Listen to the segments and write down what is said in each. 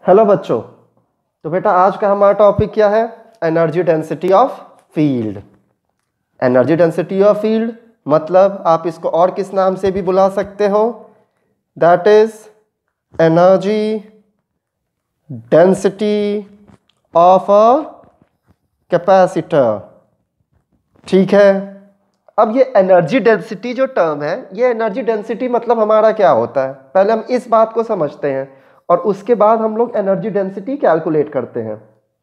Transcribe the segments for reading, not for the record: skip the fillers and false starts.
Hello बच्चों। तो बेटा आज का हमारा टॉपिक क्या है? Energy density of field. Energy density of field मतलब आप इसको और किस नाम से भी बुला सकते हो, that is energy density of a capacitor. ठीक है। अब ये एनर्जी डेंसिटी जो टर्म है, ये एनर्जी डेंसिटी मतलब हमारा क्या होता है, पहले हम इस बात को समझते हैं और उसके बाद हम लोग एनर्जी डेंसिटी कैलकुलेट करते हैं।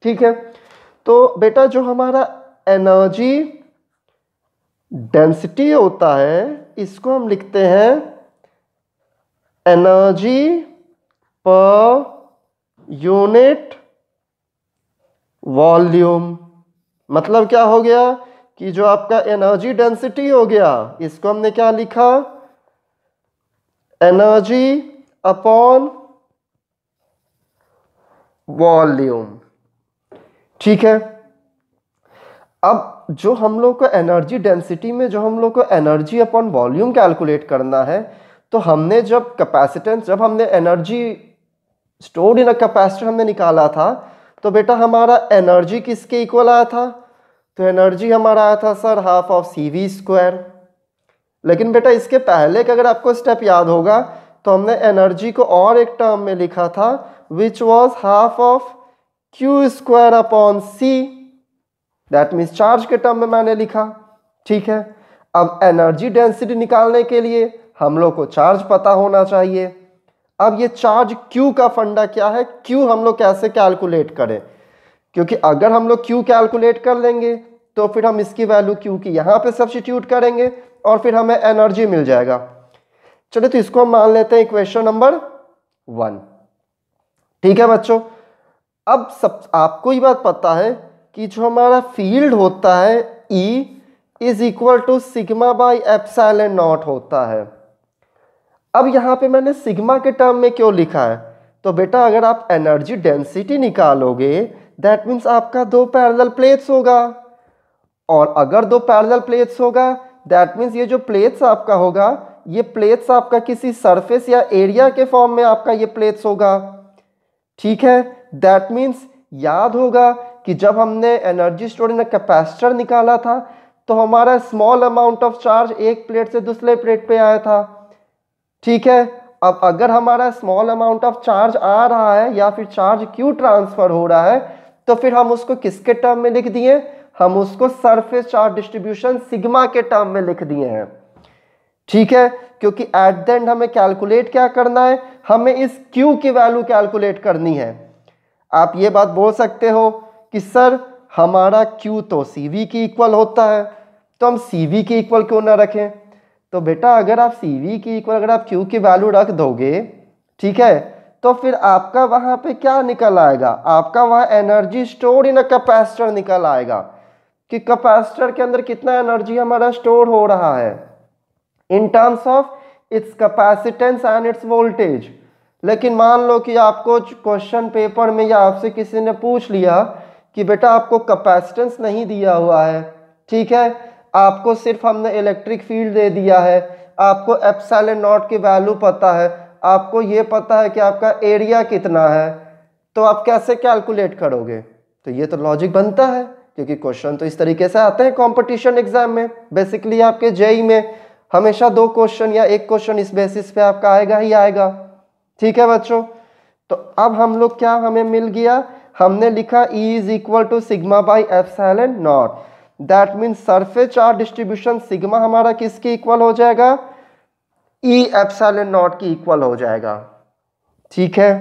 ठीक है। तो बेटा जो हमारा एनर्जी डेंसिटी होता है इसको हम लिखते हैं एनर्जी पर यूनिट वॉल्यूम। मतलब क्या हो गया कि जो आपका एनर्जी डेंसिटी हो गया इसको हमने क्या लिखा, एनर्जी अपॉन वॉल्यूम। ठीक है। अब जो हम लोग को एनर्जी डेंसिटी में जो हम लोग को एनर्जी अपॉन वॉल्यूम कैलकुलेट करना है, तो हमने जब कैपेसिटेंस, जब हमने energy stored in a capacitor हमने निकाला था, तो बेटा हमारा एनर्जी किसके इक्वल आया था? तो एनर्जी हमारा आया था sir half of CV square. लेकिन बेटा इसके पहले का अगर आपको स्टेप याद होगा तो हमने एनर्जी को और एक टर्म में लिखा था which was half of Q square upon C। That means charge के टर्म में मैंने लिखा। ठीक है। अब एनर्जी डेंसिटी निकालने के लिए हम लोग को चार्ज पता होना चाहिए। अब ये चार्ज Q का फंडा क्या है, Q हम लोग कैसे कैलकुलेट करें? क्योंकि अगर हम लोग Q कैलकुलेट कर लेंगे तो फिर हम इसकी वैल्यू Q की यहाँ पे सब्स्टिट्यूट करेंगे और फिर हमें एनर्जी मिल जाएगा। चलिए तो इसको हम मान लेते हैं इक्वेशन नंबर 1। ठीक है बच्चों। अब सब आपको ये बात पता है कि जो हमारा फील्ड होता है E is equal to sigma by epsilon not होता है। अब यहाँ पे मैंने सिग्मा के टर्म में क्यों लिखा है? तो बेटा अगर आप एनर्जी डेंसिटी निकालोगे दैट मीन्स आपका दो पैरेलल प्लेट्स होगा, और अगर दो पैरेलल प्लेट्स होगा दैट मीन्स ये जो प्लेट्स आपका होगा, ये प्लेट्स आपका किसी सरफेस या एरिया के फॉर्म में आपका ये प्लेट्स होगा। ठीक है। दैट मीन्स याद होगा कि जब हमने energy stored in a capacitor निकाला था तो हमारा स्मॉल अमाउंट ऑफ चार्ज एक प्लेट से दूसरे प्लेट पे आया था। ठीक है। अब अगर हमारा स्मॉल अमाउंट ऑफ चार्ज आ रहा है या फिर चार्ज क्यों ट्रांसफर हो रहा है, तो फिर हम उसको किसके टर्म में लिख दिए? हम उसको सरफेस चार्ज डिस्ट्रीब्यूशन सिग्मा के टर्म में लिख दिए हैं। ठीक है। क्योंकि एट द एंड हमें कैलकुलेट क्या करना है, हमें इस Q की वैल्यू कैलकुलेट करनी है। आप ये बात बोल सकते हो कि सर हमारा Q तो CV की इक्वल होता है, तो हम CV की इक्वल क्यों ना रखें? तो बेटा अगर आप CV की इक्वल अगर आप Q की वैल्यू रख दोगे, ठीक है, तो फिर आपका वहां पे क्या निकल आएगा? आपका वहां energy stored in a capacitor निकल आएगा कि कैपेसिटर के अंदर कितना एनर्जी हमारा स्टोर हो रहा है in terms of its capacitance and it's voltage. लेकिन मान लो कि आपको क्वेश्चन पेपर में या आपसे किसी ने पूछ लिया कि बेटा आपको कैपेसिटेंस नहीं दिया हुआ है, ठीक है, आपको सिर्फ हमने इलेक्ट्रिक फील्ड दे दिया है, आपको एप्सिलॉन नॉट की वैल्यू पता है, आपको ये पता है कि आपका एरिया कितना है, तो आप कैसे कैलकुलेट करोगे? तो ये तो लॉजिक बनता है क्योंकि क्वेश्चन तो इस तरीके से आते हैं कंपटीशन एग्जाम में। बेसिकली आपके जेई में हमेशा दो क्वेश्चन या एक क्वेश्चन इस बेसिस पे आपका आएगा ही आएगा। ठीक है बच्चों। तो अब हम लोग क्या हमें मिल गया, हमने लिखा E is equal to sigma by epsilon not. That means surface charge distribution sigma हमारा किसके इक्वल हो जाएगा? E एप्सिलॉन नॉट की इक्वल हो जाएगा। ठीक है।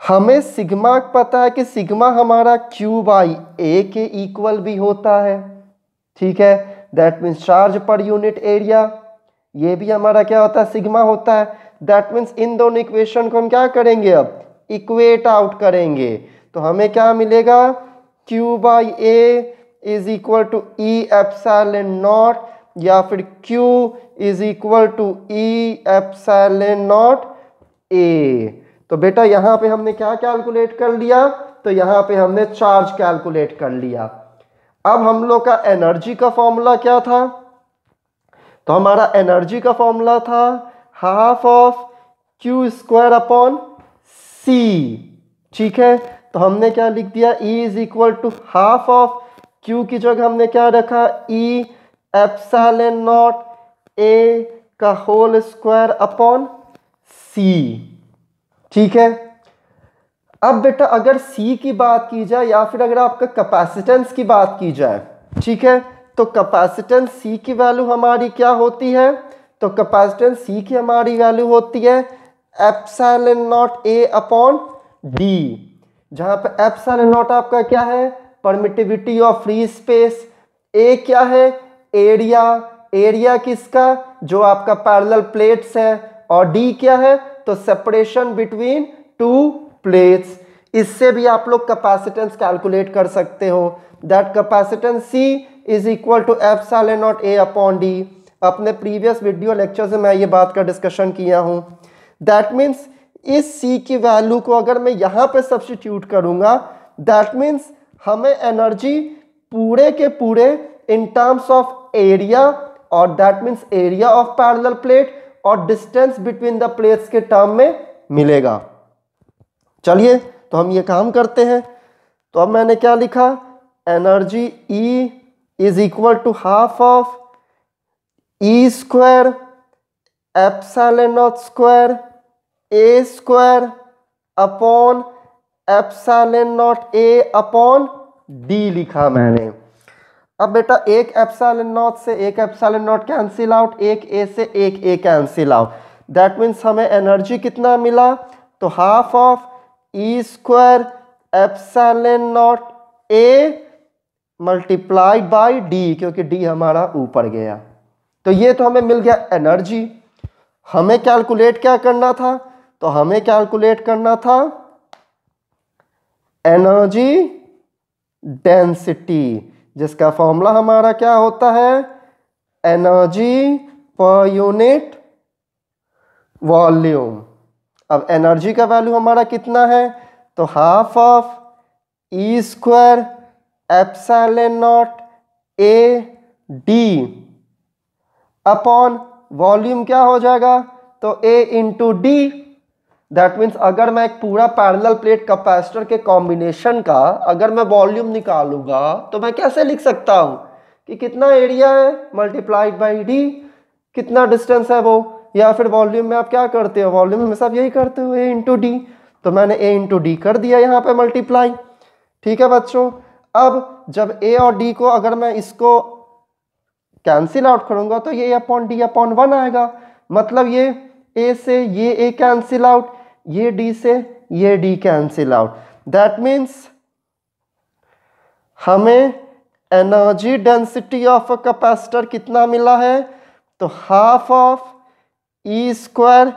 हमें सिग्मा पता है कि सिग्मा हमारा Q बाई A के इक्वल भी होता है। ठीक है। That means charge per unit area, ये भी हमारा क्या होता है? सिग्मा होता है। दैट मीन्स इन दोनों इक्वेशन को हम क्या करेंगे? अब इक्वेट आउट करेंगे तो हमें क्या मिलेगा? Q by A is equal to E epsilon not, या फिर Q is equal to E epsilon not A। तो बेटा यहां पे हमने क्या कैलकुलेट कर लिया? तो यहां पे हमने चार्ज कैलकुलेट कर लिया। अब हम लोग का एनर्जी का फॉर्मूला क्या था? तो हमारा एनर्जी का फॉर्मूला था half of Q square upon C। ठीक है, तो हमने क्या लिख दिया, E is equal to half of Q की जगह हमने क्या रखा, E एप्सिलॉन नॉट A का होल स्क्वायर अपॉन C। ठीक है, अब बेटा अगर C की बात की जाए या फिर अगर आपका कैपेसिटेंस की बात की जाए, ठीक है, तो कैपेसिटेंस C की वैल्यू हमारी क्या होती है, तो कैपेसिटेंस C की हमारी वैल्यू होती है epsilon not A upon D, जहां पे एप्सिलॉन नॉट आपका क्या है, permittivity of free space, A क्या है, एरिया, एरिया किसका, जो आपका पैरेलल प्लेट्स है, और D क्या है, तो सेपरेशन बिटवीन टू प्लेट्स। इससे भी आप लोग कैपेसिटेंस कैलकुलेट कर सकते हो, that capacitance C is equal to epsilon not A upon D। अपने प्रीवियस वीडियो लेक्चर से मैं ये बात का डिस्कशन किया हूं। दैट मीन्स इस C की वैल्यू को अगर मैं यहां पे सब्स्टिट्यूट करूंगा, दैट मीन्स हमें एनर्जी पूरे के पूरे इन टर्म्स ऑफ एरिया, और that means area of parallel plate और डिस्टेंस बिटवीन द प्लेट्स के टर्म में मिलेगा। चलिए तो हम ये काम करते हैं। तो अब मैंने क्या लिखा, energy E is equal to half of E square epsilon not square A square upon epsilon not A upon D लिखा मैंने। अब बेटा एक एप्सिलॉन नॉट से एक एप्सिलॉन नॉट कैंसिल आउट, एक A से एक A cancel out, that means हमें एनर्जी कितना मिला, तो half of E square epsilon not A multiplied by D, क्योंकि D हमारा ऊपर गया। तो ये तो हमें मिल गया एनर्जी। हमें कैलकुलेट क्या करना था, तो हमें कैलकुलेट करना था एनर्जी डेंसिटी, जिसका फॉर्मूला हमारा क्या होता है, एनर्जी पर यूनिट वॉल्यूम। अब एनर्जी का वैल्यू हमारा कितना है, तो half of E square epsilon not A D upon volume क्या हो जाएगा, तो A into D. That means अगर मैं एक पूरा पैरेलल प्लेट कैपेसिटर के कॉम्बिनेशन का अगर मैं वॉल्यूम निकालूंगा तो मैं कैसे लिख सकता हूं कि कितना एरिया है मल्टीप्लाइड बाई डी, कितना डिस्टेंस है वो, या फिर वॉल्यूम में आप क्या करते हो, वॉल्यूम में सब यही करते हो, A इंटू डी। तो मैंने A इंटू डी कर दिया यहाँ पे मल्टीप्लाई। ठीक है बच्चों, अब जब A और D को अगर मैं इसको कैंसिल आउट करूंगा तो ये अपॉन डी अपॉन 1 आएगा, मतलब ये A से ये A कैंसिल आउट, ये D से ये D cancel out. That means हमें energy density of a capacitor कितना मिला है, तो half of E square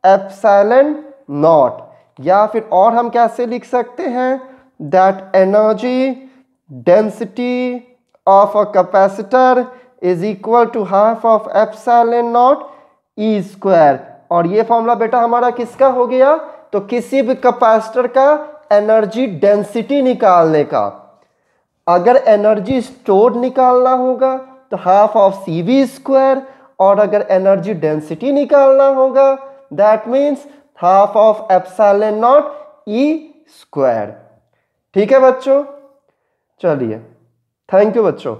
epsilon not, या फिर और हम कैसे लिख सकते हैं, that energy density of a capacitor is equal to half of epsilon not E square. और ये फॉर्मूला बेटा हमारा किसका हो गया, तो किसी भी कैपेसिटर का एनर्जी डेंसिटी निकालने का। अगर एनर्जी स्टोर्ड निकालना होगा तो हाफ ऑफ CV स्क्वायर, और अगर एनर्जी डेंसिटी निकालना होगा that means half of epsilon not E square. ठीक है बच्चों, चलिए थैंक यू बच्चों।